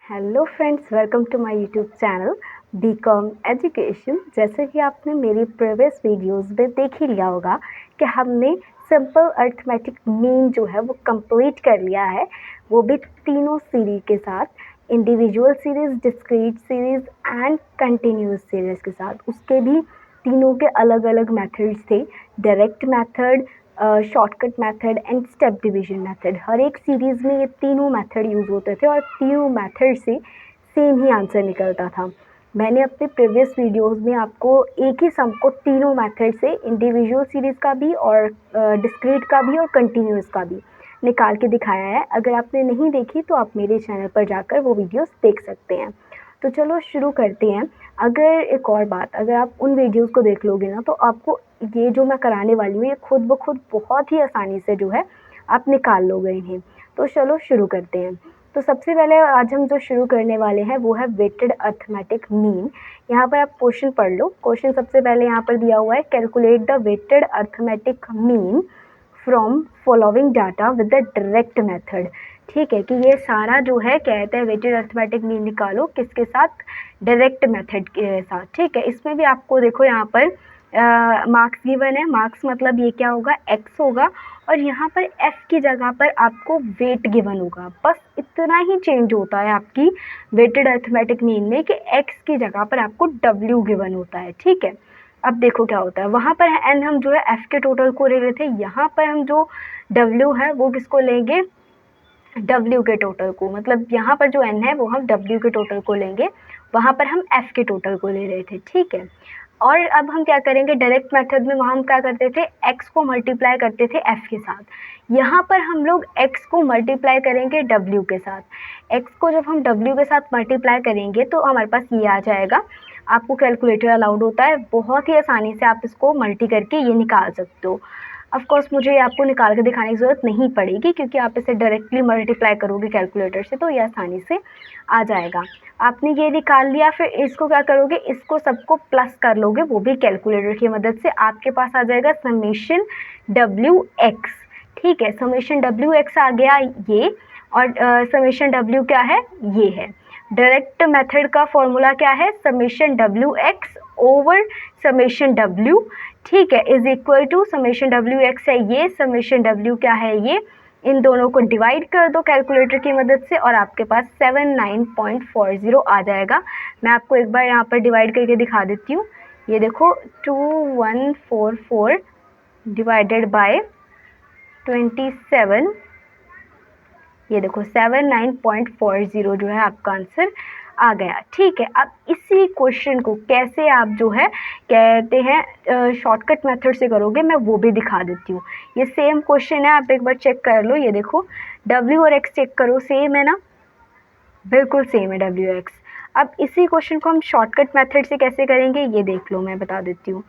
Hello friends, welcome to my YouTube channel BCom education. जैसे कि आपने मेरी प्रीवियस वीडियोस में देख ही लिया होगा कि हमने सिंपल अर्थमेटिक मीन जो है वो कंप्लीट कर लिया है, वो भी तीनों सीरीज के साथ, individual series, discrete series and continuous series के साथ। उसके भी तीनों के अलग अलग मेथड्स थे, direct method, shortcut method and step division method. हर एक सीरीज़ में ये तीनों मेथड यूज़ होते थे और तीनों मेथड से सेम ही आंसर निकलता था। मैंने अपने प्रीवियस वीडियोस में आपको एक ही सम को तीनों मेथड से, इंडिविजुअल सीरीज़ का भी और डिस्क्रीट का भी और कंटिन्यूस का भी निकाल के दिखाया है। अगर आपने नहीं देखी तो आप मेरे चैनल पर जाकर वो वीडियोस देख सकते हैं। तो चलो शुरू करते हैं। अगर एक और बात, अगर आप उन वीडियोस को देख लोगे ना तो आपको ये जो मैं कराने वाली हूँ ये खुद ब खुद बहुत ही आसानी से जो है आप निकाल लोगे इन्हें। तो चलो शुरू करते हैं। तो सबसे पहले आज हम जो शुरू करने वाले हैं वो है वेटेड अर्थमेटिक मीन। यहाँ पर आप क्वेश्चन पढ़ लो। क्वेश्चन सबसे पहले यहाँ पर दिया हुआ है, calculate the weighted arithmetic mean from following data with the direct method. ठीक है कि ये सारा जो है कहते हैं वेटेड अर्थमेटिक मीन निकालो किसके साथ, डायरेक्ट मेथड के साथ। ठीक है, इसमें भी आपको देखो यहाँ पर मार्क्स गिवन है। मार्क्स मतलब ये क्या होगा, एक्स होगा और यहाँ पर एफ की जगह पर आपको वेट गिवन होगा। बस इतना ही चेंज होता है आपकी वेटेड अर्थमेटिक मीन में कि एक्स की जगह पर आपको डब्ल्यू गिवन होता है। ठीक है, अब देखो क्या होता है, वहाँ पर एन हम जो है एफ के टोटल को ले रहे थे, यहाँ पर हम जो डब्ल्यू है वो किसको लेंगे, डब्ल्यू के टोटल को। मतलब यहाँ पर जो एन है वो हम डब्ल्यू के टोटल को लेंगे, वहाँ पर हम एफ के टोटल को ले रहे थे। ठीक है, और अब हम क्या करेंगे, डायरेक्ट मेथड में वहाँ हम क्या करते थे, एक्स को मल्टीप्लाई करते थे एफ के साथ। यहाँ पर हम लोग एक्स को मल्टीप्लाई करेंगे डब्ल्यू के साथ। एक्स को जब हम डब्ल्यू के साथ मल्टीप्लाई करेंगे तो हमारे पास ये आ जाएगा। आपको कैलकुलेटर अलाउड होता है, बहुत ही आसानी से आप इसको मल्टी करके ये निकाल सकते हो। ऑफ कोर्स मुझे आपको निकाल के दिखाने की ज़रूरत नहीं पड़ेगी क्योंकि आप इसे डायरेक्टली मल्टीप्लाई करोगे कैलकुलेटर से तो ये आसानी से आ जाएगा। आपने ये निकाल लिया, फिर इसको क्या करोगे, इसको सबको प्लस कर लोगे, वो भी कैलकुलेटर की मदद से। आपके पास आ जाएगा समेशन डब्ल्यू एक्स। ठीक है, समेशन डब्ल्यू एक्स आ गया ये, और समेशन डब्ल्यू क्या है, ये है। डायरेक्ट मेथड का फॉर्मूला क्या है, summation W X over summation W. ठीक है, is equal to summation W X है ये, समेशन डब्ल्यू क्या है ये, इन दोनों को डिवाइड कर दो कैलकुलेटर की मदद से और आपके पास 79.40 आ जाएगा। मैं आपको एक बार यहाँ पर डिवाइड करके दिखा देती हूँ। ये देखो 2144 डिवाइडेड बाय 27, ये देखो 79.40 जो है आपका आंसर आ गया। ठीक है, अब इसी क्वेश्चन को कैसे आप जो है कहते हैं शॉर्टकट मेथड से करोगे, मैं वो भी दिखा देती हूँ। ये सेम क्वेश्चन है, आप एक बार चेक कर लो। ये देखो डब्ल्यू और एक्स चेक करो, सेम है ना, बिल्कुल सेम है डब्ल्यू एक्स। अब इसी क्वेश्चन को हम शॉर्टकट मेथड से कैसे करेंगे ये देख लो, मैं बता देती हूँ।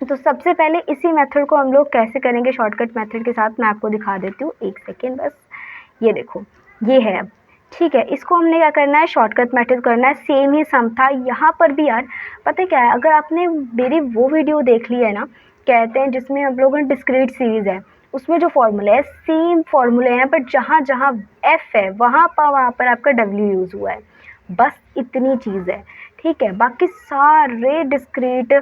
तो सबसे पहले इसी मेथड को हम लोग कैसे करेंगे शॉर्टकट मेथड के साथ, मैं आपको दिखा देती हूँ, एक सेकेंड बस। ये देखो ये है अब। ठीक है, इसको हमने क्या करना है, शॉर्टकट मेथड करना है। सेम ही सम था यहाँ पर भी यार, पता है क्या है, अगर आपने मेरी वो वीडियो देख ली है ना, कहते हैं जिसमें हम लोगों ने डिस्क्रीट सीरीज़ है, उसमें जो फॉर्मूला है सेम फॉर्मूले हैं, पर जहाँ जहाँ एफ है वहाँ पर आपका डब्ल्यू यूज़ हुआ है। बस इतनी चीज़ है। ठीक है, बाकी सारे डिस्क्रीट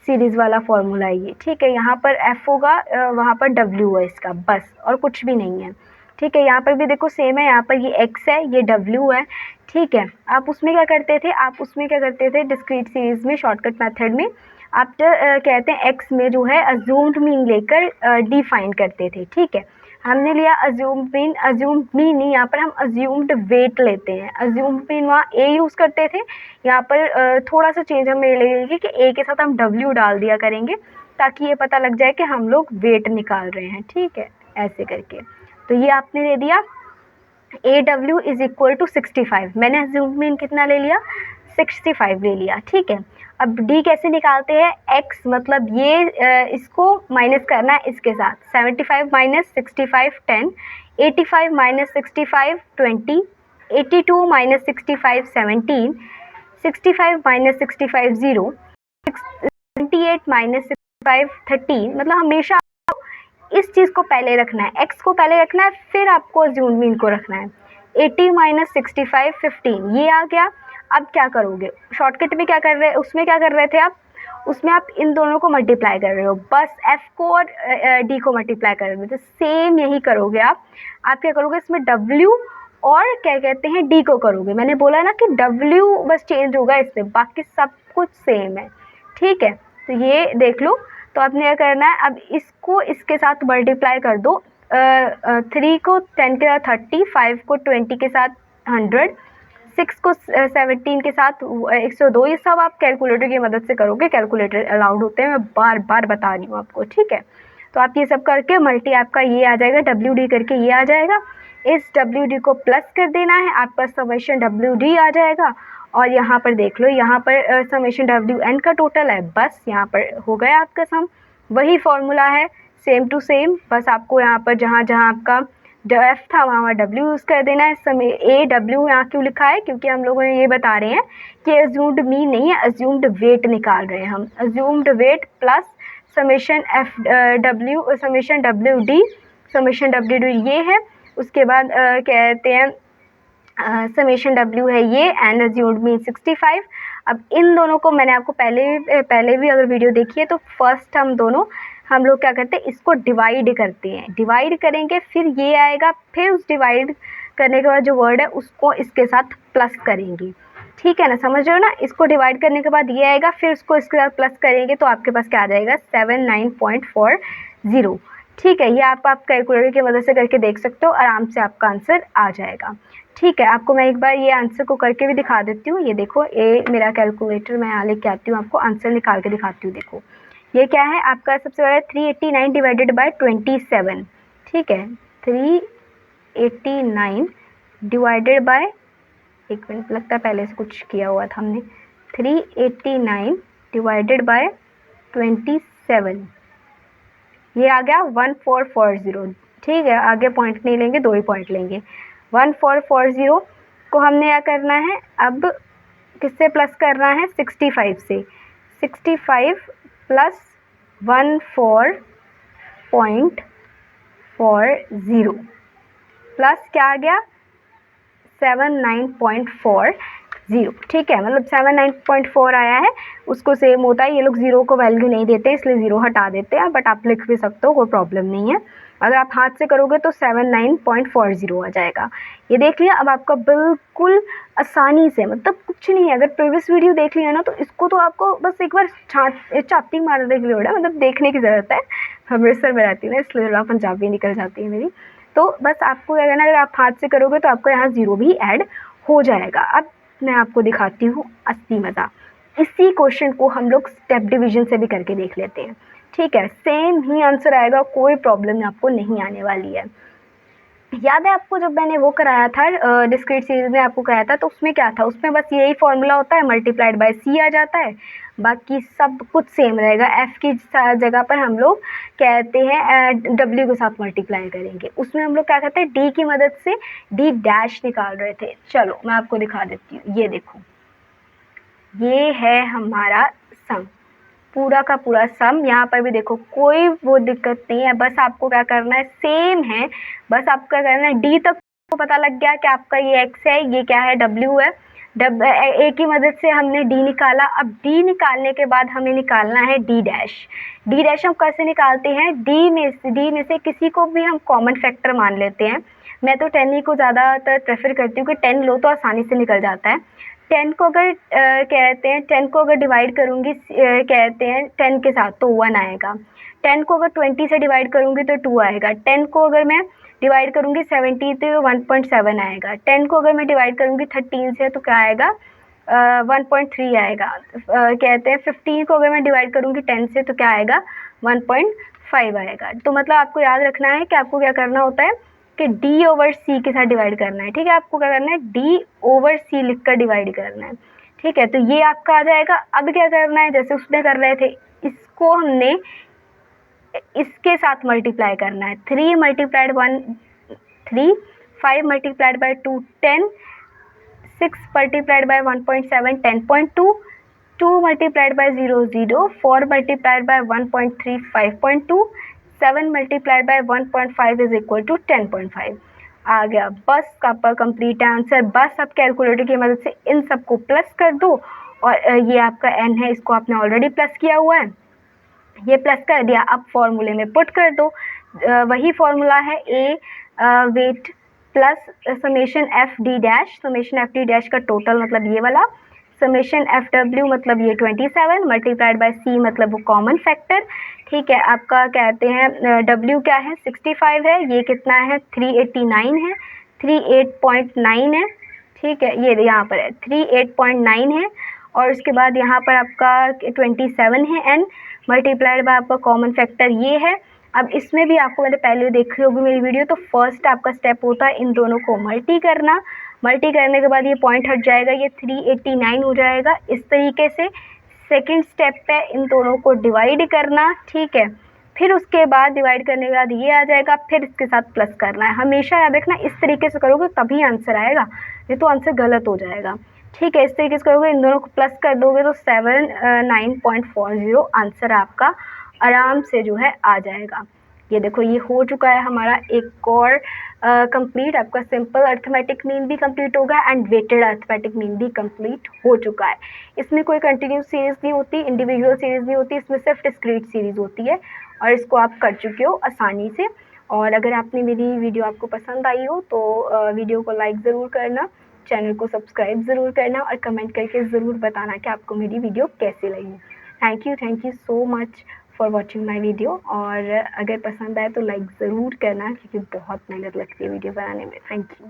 सीरीज़ वाला फॉर्मूला है ये। ठीक है, यहाँ पर एफ होगा, वहाँ पर डब्ल्यू है इसका, बस और कुछ भी नहीं है। ठीक है, यहाँ पर भी देखो सेम है, यहाँ पर ये एक्स है, ये डब्ल्यू है। ठीक है, आप उसमें क्या करते थे, डिस्क्रीट सीरीज़ में शॉर्टकट मेथड में आप कहते हैं एक्स में जो है अज्यूम्ड मीन लेकर डिफाइन करते थे। ठीक है, हमने लिया अज्यूम्ड मीन नहीं, यहाँ पर हम अज्यूम्ड वेट लेते हैं। अज्यूम्ड मीन वहाँ ए यूज़ करते थे, यहाँ पर थोड़ा सा चेंज हम ले लेंगे कि ए के साथ हम डब्ल्यू डाल दिया करेंगे ताकि ये पता लग जाए कि हम लोग वेट निकाल रहे हैं। ठीक है, ऐसे करके तो ये आपने दे दिया A W is equal to 65। मैंने अज्यूम्ड मीन कितना ले लिया, 65 ले लिया। ठीक है, अब डी कैसे निकालते हैं, एक्स मतलब ये इसको माइनस करना है इसके साथ, 75 minus 65 10, 85 minus 65 20, 82 minus 65 17, 65 minus 65 0, 78 minus 65 13। मतलब हमेशा इस चीज़ को पहले रखना है, एक्स को पहले रखना है, फिर आपको अज्यूम्ड मीन को रखना है। 80 माइनस 65 15, ये आ गया। अब क्या करोगे, शॉर्टकट में क्या कर रहे, उसमें क्या कर रहे थे आप, उसमें आप इन दोनों को मल्टीप्लाई कर रहे हो, बस f को और d को मल्टीप्लाई कर रहे हो। तो सेम यही करोगे आप क्या करोगे, इसमें w और क्या कहते हैं d को करोगे। मैंने बोला ना कि w बस चेंज होगा इसमें, बाकी सब कुछ सेम है, ठीक है। तो ये देख लो। तो आपने क्या करना है, अब इसको इसके साथ मल्टीप्लाई कर दो। 3 को 10 के साथ 30, 5 को 20 के साथ 100, 6 को 17 के साथ 102। ये सब आप कैलकुलेटर की मदद से करोगे, कैलकुलेटर अलाउड होते हैं, मैं बार बार बता रही हूँ आपको, ठीक है। तो आप ये सब करके मल्टी आपका ये आ जाएगा, WD करके ये आ जाएगा। इस WD को प्लस कर देना है, आपका समेशन WD आ जाएगा। और यहाँ पर देख लो, यहाँ पर समेशन WN का टोटल है, बस यहाँ पर हो गया आपका सम। वही फॉर्मूला है, सेम टू सेम, बस आपको यहाँ पर जहाँ जहाँ आपका f था वहाँ W यूज़ कर देना है। इस समय AW यहाँ क्यों लिखा है, क्योंकि हम लोगों ने ये बता रहे हैं कि अज्यूम्ड मीन नहीं है, अज्यूम्ड वेट निकाल रहे हैं हम। Assumed weight plus summation FW, summation WD, summation WD ये है। उसके बाद कहते हैं समेशन W है ये, एंड अज्यूम्ड मीन 65। अब इन दोनों को मैंने आपको पहले भी अगर वीडियो देखी है तो फर्स्ट हम लोग क्या करते हैं, इसको डिवाइड करते हैं। डिवाइड करेंगे, फिर ये आएगा, फिर उस डिवाइड करने के बाद जो वर्ड है उसको इसके साथ प्लस करेंगे, ठीक है ना, समझ रहे हो ना। इसको डिवाइड करने के बाद ये आएगा, फिर उसको इसके साथ प्लस करेंगे तो आपके पास क्या आ जाएगा, 79.40, ठीक है। ये आप कैलकुलेटर की मदद से करके देख सकते हो, आराम से आपका आंसर आ जाएगा, ठीक है। आपको मैं एक बार ये आंसर को करके भी दिखा देती हूँ। ये देखो, ये मेरा कैलकुलेटर मैं यहाँ लेके आती हूँ, आपको आंसर निकाल के दिखाती हूँ। देखो ये क्या है आपका, सबसे पहले 389 डिवाइडेड बाय 27, ठीक है। 389 डिवाइडेड बाय, एक मिनट लगता है पहले से कुछ किया हुआ था हमने। 389 डिवाइडेड बाय 27, ये आ गया 1440, ठीक है। आगे पॉइंट नहीं लेंगे, 2 ही पॉइंट लेंगे। 1440 को हमने क्या करना है, अब किससे प्लस करना है, 65 से। 65 प्लस 14.40 प्लस क्या आ गया, 79.40, ठीक है। मतलब 79.4 आया है, उसको सेम होता है। ये लोग 0 को वैल्यू नहीं देते इसलिए 0 हटा देते हैं, बट आप लिख भी सकते हो, कोई प्रॉब्लम नहीं है। अगर आप हाथ से करोगे तो 79.40 आ जाएगा। ये देख लिया। अब आपका बिल्कुल आसानी से, मतलब कुछ नहीं है, अगर प्रीवियस वीडियो देख लिया ना तो इसको तो आपको बस एक बार छाती मार देख लिया, मतलब देखने की ज़रूरत है। अमृतसर में रहती हूँ ना, इसलिए थोड़ा पंजाबी निकल जाती है मेरी। तो बस आपको क्या करना है, अगर आप हाथ से करोगे तो आपका यहाँ 0 भी ऐड हो जाएगा। अब मैं आपको दिखाती हूँ असली मज़ा। इसी क्वेश्चन को हम लोग स्टेप डिवीजन से भी करके देख लेते हैं, ठीक है। सेम ही आंसर आएगा, कोई प्रॉब्लम आपको नहीं आने वाली है। याद है आपको जब मैंने वो कराया था, डिस्क्रीट सीरीज में आपको कराया था, तो उसमें क्या था, उसमें बस यही फॉर्मूला होता है, मल्टीप्लाइड बाय c आ जाता है, बाकी सब कुछ सेम रहेगा। f की जगह पर हम लोग कहते हैं w के साथ मल्टीप्लाई करेंगे। उसमें हम लोग क्या करते हैं, d की मदद से d डैश निकाल रहे थे। चलो मैं आपको दिखा देती हूँ। ये देखो, ये है हमारा सम, पूरा का पूरा सम। यहाँ पर भी देखो, कोई वो दिक्कत नहीं है, बस आपको क्या करना है, सेम है, बस आपको क्या करना है, डी तक को पता लग गया कि आपका ये x है, ये क्या है, w है। ए की मदद से हमने डी निकाला। अब डी निकालने के बाद हमें निकालना है डी डैश। डी डैश हम कैसे निकालते हैं, डी में से किसी को भी हम कॉमन फैक्टर मान लेते हैं। मैं तो 10 ही को ज़्यादातर प्रेफर करती हूँ कि 10 लो तो आसानी से निकल जाता है। 10 को अगर कहते हैं 10 को अगर डिवाइड करूँगी कहते हैं 10 के साथ तो 1 आएगा। 10 को अगर 20 से डिवाइड करूँगी तो 2 आएगा। 10 को अगर मैं डिवाइड करूँगी 70 तो 1.7 आएगा। 10 को अगर मैं डिवाइड करूँगी 13 से तो क्या आएगा, 1.3 आएगा। कहते हैं 15 को अगर मैं डिवाइड करूँगी 10 से तो क्या आएगा, 1.5 आएगा। तो मतलब आपको याद रखना है कि आपको क्या करना होता है कि d ओवर c के साथ डिवाइड करना है, ठीक है। आपको क्या करना है, d ओवर c लिख कर डिवाइड करना है, ठीक है। तो ये आपका आ जाएगा। अब क्या करना है, जैसे उसमें कर रहे थे, इसको हमने इसके साथ मल्टीप्लाई करना है। 3 multiplied 1 3, 5 multiplied by 2 10, 6 multiplied by 1.7 10.2, 2 multiplied by 0 0, 4 multiplied by 1.3 5.2, 7 multiplied by 1.5 is equal to 10.5। आ गया, बस आपका कंप्लीट आंसर। बस आप कैलकुलेटर की मदद से इन सबको प्लस कर दो और ये आपका n है, इसको आपने ऑलरेडी प्लस किया हुआ है, ये प्लस कर दिया, अब फॉर्मूले में पुट कर दो। वही फॉर्मूला है a weight plus summation F D dash, summation F D dash का टोटल मतलब ये वाला, समेशन एफ डब्ल्यू मतलब ये 27 मल्टीप्लाइड बाय सी मतलब वो कॉमन फैक्टर। ठीक है, आपका कहते हैं डब्ल्यू क्या है 65 है, ये कितना है 389 है, 38.9 है। ठीक है, ये यहाँ पर है 38.9 है, और उसके बाद यहाँ पर आपका 27 है n मल्टीप्लाइड बाय आपका कॉमन फैक्टर ये है। अब इसमें भी आपको मैंने पहले देखी होगी मेरी वीडियो, तो फर्स्ट आपका स्टेप होता है इन दोनों को मल्टी करना। मल्टी करने के बाद ये पॉइंट हट जाएगा, ये 389 हो जाएगा इस तरीके से। सेकंड स्टेप पे इन दोनों को डिवाइड करना। ठीक है, फिर उसके बाद डिवाइड करने के बाद ये आ जाएगा, फिर इसके साथ प्लस करना है। हमेशा याद रखना इस तरीके से करोगे तभी आंसर आएगा, नहीं तो आंसर गलत हो जाएगा। ठीक है, इस तरीके से करोगे, इन दोनों को प्लस कर दोगे तो 79.40 आंसर आपका आराम से जो है आ जाएगा। ये देखो ये हो चुका है हमारा एक और कंप्लीट, आपका सिंपल अर्थमेटिक मीन भी कंप्लीट होगा एंड वेटेड अर्थमेटिक मीन भी कंप्लीट हो चुका है। इसमें कोई कंटिन्यूस सीरीज नहीं होती, इंडिविजुअल सीरीज नहीं होती, इसमें सिर्फ डिस्क्रीट सीरीज होती है और इसको आप कर चुके हो आसानी से। और अगर आपने मेरी वीडियो आपको पसंद आई हो तो वीडियो को लाइक ज़रूर करना, चैनल को सब्सक्राइब ज़रूर करना और कमेंट करके ज़रूर बताना कि आपको मेरी वीडियो कैसी लगी। Thank you so much for watching my video. और अगर पसंद आए तो लाइक ज़रूर करना क्योंकि बहुत मेहनत लगती है वीडियो बनाने में। Thank you.